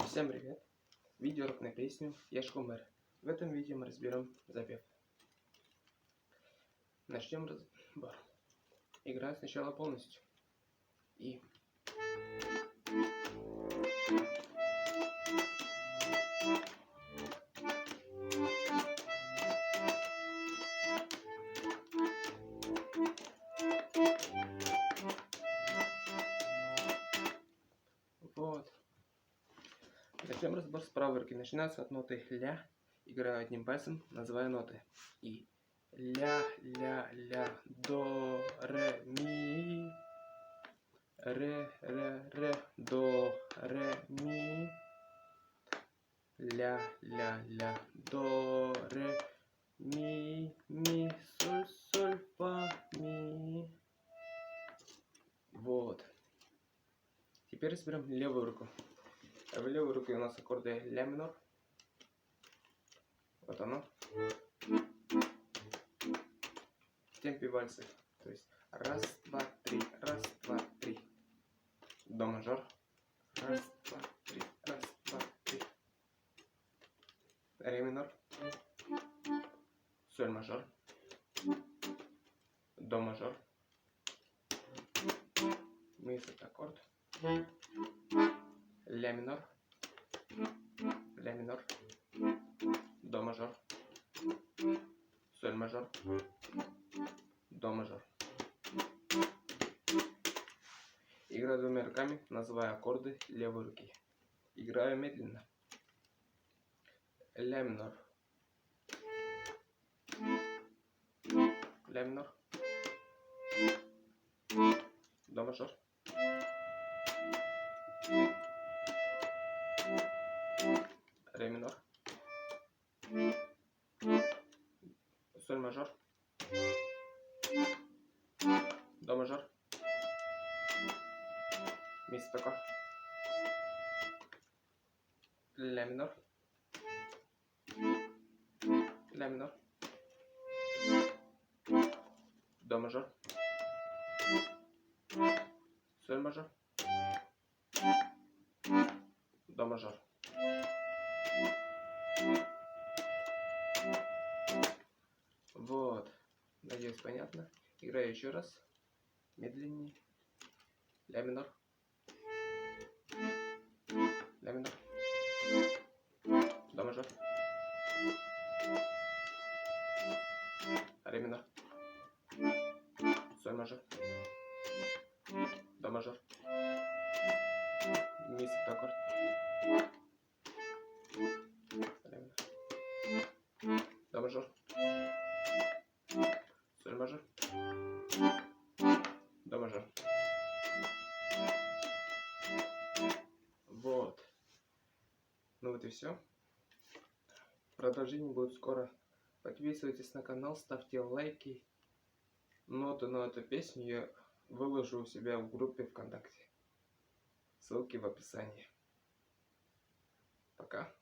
Всем привет! Видеоурок на песню «Я Шумер». В этом видео мы разберем запев. Начнем разбор. Играю сначала полностью. И. Вот. Затем разбор с правой руки. Начинается от ноты ля. Играю одним пальцем, называю ноты. И ля, ля, ля, до, ре, ми. Ре, ре, ре, до, ре, ми. Ля, ля, ля, до, ре, ми, ми, соль, соль, фа, ми. Вот. Теперь разберем левую руку. В левой руке у нас аккорды ля минор. Вот оно. В темпе вальса. То есть раз, два, три, раз, два, три. До мажор. Раз, два, три, раз, два, три. Ре минор. Соль мажор. До мажор. Ми аккорд. Ля минор. Ля минор. До мажор. Соль мажор. До мажор. Играю двумя руками, называю аккорды левой руки. Играю медленно. Ля минор. Ля минор. До мажор. Ре минор. Соль мажор. До мажор. Ми аккорд. Ля минор. Ля минор. До мажор. Соль мажор. До мажор. Вот. Надеюсь, понятно. Играю еще раз. Медленнее. Ля минор. Ля минор. До мажор. Ре минор. Соль мажор. До мажор. Ми аккорд. Ре минор. До мажор. Соль мажор. До мажор. Вот. Ну вот и все. Продолжение будет скоро. Подписывайтесь на канал, ставьте лайки. Ноты на эту песню я выложу у себя в группе ВКонтакте. Ссылки в описании. Пока.